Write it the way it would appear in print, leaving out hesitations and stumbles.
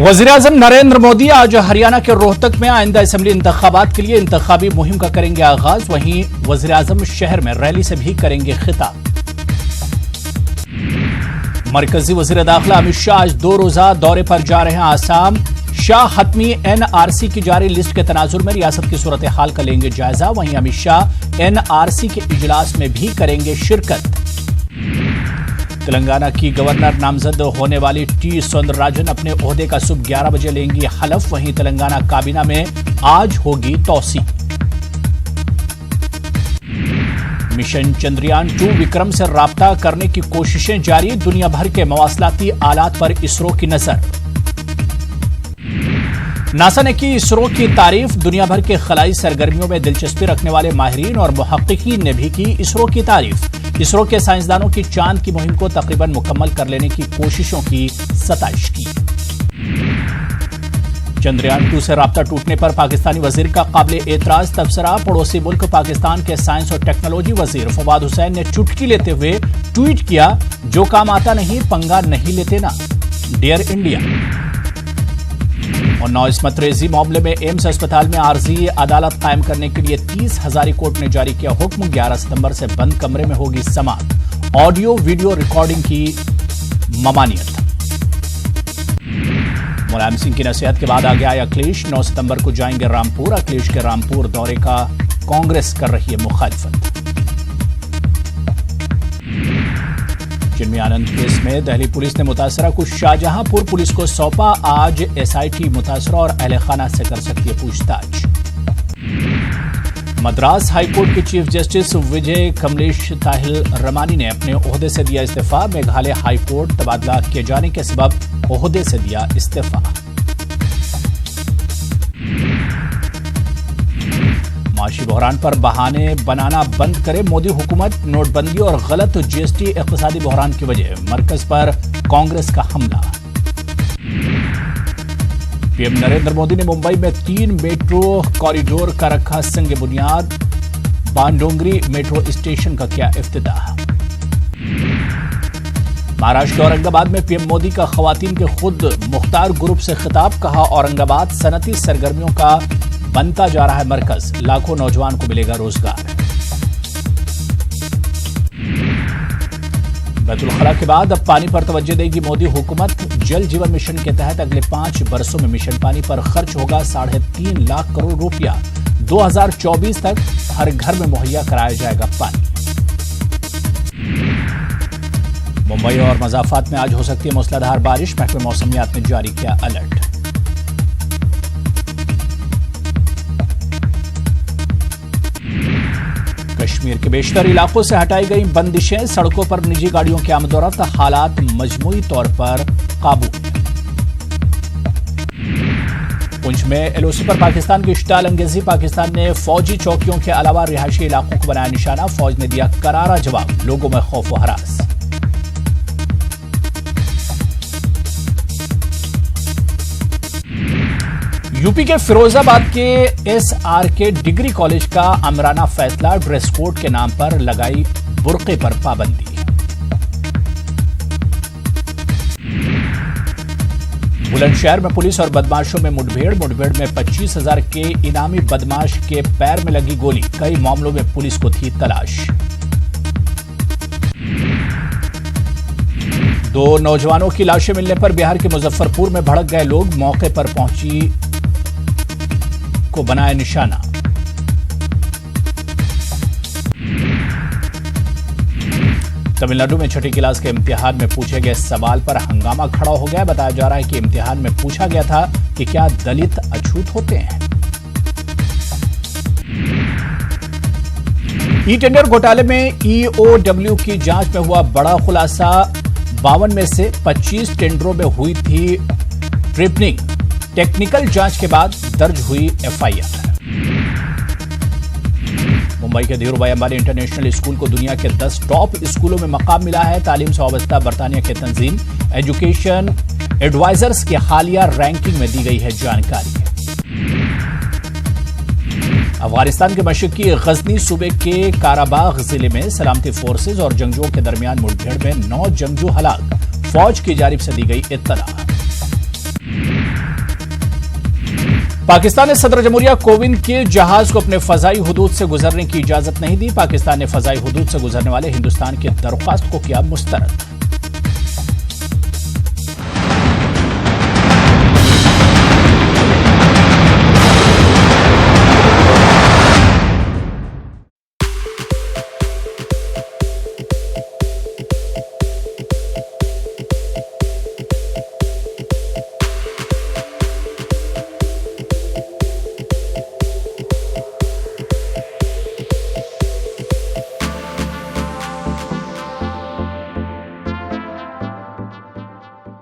वज़ीर-ए-आज़म नरेंद्र मोदी आज हरियाणा के रोहतक में आइंदा असेंबली इंतखाबात के लिए इंतखाबी मुहिम का करेंगे आगाज। वहीं वज़ीर-ए-आज़म शहर में रैली से भी करेंगे खिताब। मरकजी वज़ीर दाखिला अमित शाह आज 2 रोजा दौरे पर जा रहे हैं आसाम। शाह हतमी एनआरसी की जारी लिस्ट के तनाजुर में रियासत की सूरत हाल का लेंगे जायजा। वहीं अमित शाह एनआरसी के इजलास में भी करेंगे शिरकत। तेलंगाना की गवर्नर नामजद होने वाली टी सौंदरराजन अपने ओहदे का सुबह 11 बजे लेंगी हलफ। वहीं तेलंगाना काबीना में आज होगी तौसी। मिशन चंद्रयान 2 विक्रम से राब्ता करने की कोशिशें जारी। दुनिया भर के मवासलाती आलात पर इसरो की नजर। नासा ने की इसरो की तारीफ। दुनिया भर के खलाई सरगर्मियों में दिलचस्पी रखने वाले माहिरीन और मुहक्किकीन ने भी की इसरो की तारीफ। इसरो के साइंसदानों की चांद की मुहिम को तकरीबन मुकम्मल कर लेने की कोशिशों की सताइश की। चंद्रयान 2 से राब्ता टूटने पर पाकिस्तानी वजीर का काबिल एतराज तबसरा। पड़ोसी मुल्क पाकिस्तान के साइंस और टेक्नोलॉजी वजीर फवाद हुसैन ने चुटकी लेते हुए ट्वीट किया, जो काम आता नहीं पंगा नहीं लेते ना, डियर इंडिया। और 9 इस्मत रेजी मामले में एम्स अस्पताल में आर्जी अदालत कायम करने के लिए 30 हजारी कोर्ट ने जारी किया हुक्म। 11 सितंबर से बंद कमरे में होगी समाअत। ऑडियो वीडियो रिकॉर्डिंग की ममानियत। मुलायम सिंह की नसीहत के बाद आगे आए अखिलेश। 9 सितंबर को जाएंगे रामपुर। अखिलेश के रामपुर दौरे का कांग्रेस कर रही है मुखालिफत। चिन्मय आनंद केस में दिल्ली पुलिस ने मुतासरा को शाहजहांपुर पुलिस को सौंपा। आज एसआईटी मुतासरा और अहले खाना से कर सकती है पूछताछ। मद्रास हाईकोर्ट के चीफ जस्टिस विजय कमलेश ताहिल रमानी ने अपने ओहदे से दिया इस्तीफा। मेघालय हाईकोर्ट तबादला किए जाने के सबब ओहदे से दिया इस्तीफा। माशी बहरान पर बहाने बनाना बंद करे मोदी हुकूमत। नोटबंदी और गलत जीएसटी इक्तिसादी बहरान की वजह। मरकज पर कांग्रेस का हमला। पीएम नरेंद्र मोदी ने मुंबई में 3 मेट्रो कॉरिडोर का रखा संग बुनियाद। बानडोंगरी मेट्रो स्टेशन का किया इफ्तिताह। महाराष्ट्र के औरंगाबाद में पीएम मोदी का खवातीन के खुद मुख्तार ग्रुप से खिताब। कहा, औरंगाबाद सनती सरगर्मियों का बनता जा रहा है मरकज। लाखों नौजवान को मिलेगा रोजगार। बैतुल खला के बाद अब पानी पर तवज्जो देगी मोदी हुकूमत। जल जीवन मिशन के तहत अगले 5 बरसों में मिशन पानी पर खर्च होगा 3.5 लाख करोड़ रुपया। 2024 तक हर घर में मुहैया कराया जाएगा पानी। मुंबई और मज़ाफात में आज हो सकती है मूसलाधार बारिश। महकमे मौसमियात ने जारी किया अलर्ट। कश्मीर के बेशतर इलाकों से हटाई गई बंदिशें। सड़कों पर निजी गाड़ियों की आमदोरफ्त। हालात मजमूई तौर पर काबू। पुंछ में एलओसी पर पाकिस्तान की स्टाइल अंगेजी। पाकिस्तान ने फौजी चौकियों के अलावा रिहायशी इलाकों को बनाया निशाना। फौज ने दिया करारा जवाब। लोगों में खौफ व हरास। यूपी के फिरोजाबाद के एसआरके डिग्री कॉलेज का आमराना फैसला। ड्रेस कोड के नाम पर लगाई बुर्के पर पाबंदी। बुलंदशहर में पुलिस और बदमाशों में मुठभेड़ में 25,000 के इनामी बदमाश के पैर में लगी गोली। कई मामलों में पुलिस को थी तलाश। 2 नौजवानों की लाशें मिलने पर बिहार के मुजफ्फरपुर में भड़क गए लोग। मौके पर पहुंची को बनाया निशाना। तमिलनाडु में छठी क्लास के इम्तिहान में पूछे गए सवाल पर हंगामा खड़ा हो गया। बताया जा रहा है कि इम्तिहान में पूछा गया था कि क्या दलित अछूत होते हैं। ई टेंडर घोटाले में ईओडब्ल्यू की जांच में हुआ बड़ा खुलासा। 52 में से 25 टेंडरों में हुई थी ट्रिपनिंग। टेक्निकल जांच के बाद दर्ज हुई एफआईआर। मुंबई के धीरूभाई अंबानी इंटरनेशनल स्कूल को दुनिया के 10 टॉप स्कूलों में मकाम मिला है। तालीम से वाबस्ता बरतानिया की तंजीम एजुकेशन एडवाइजर्स की हालिया रैंकिंग में दी गई है जानकारी। अफगानिस्तान के मशरकी गजनी सूबे के काराबाग जिले में सलामती फोर्सेज और जंगजुओं के दरमियान मुठभेड़ में 9 जंगजू हलाक। फौज की जानिब से दी गई इत्तला। पाकिस्तान ने सदर जमहूरिया कोविंद के जहाज को अपने फजाई हुदूद से गुजरने की इजाजत नहीं दी। पाकिस्तान ने फजाई हुदूद से गुजरने वाले हिंदुस्तान की दरख्वास्त को किया मुस्तरद।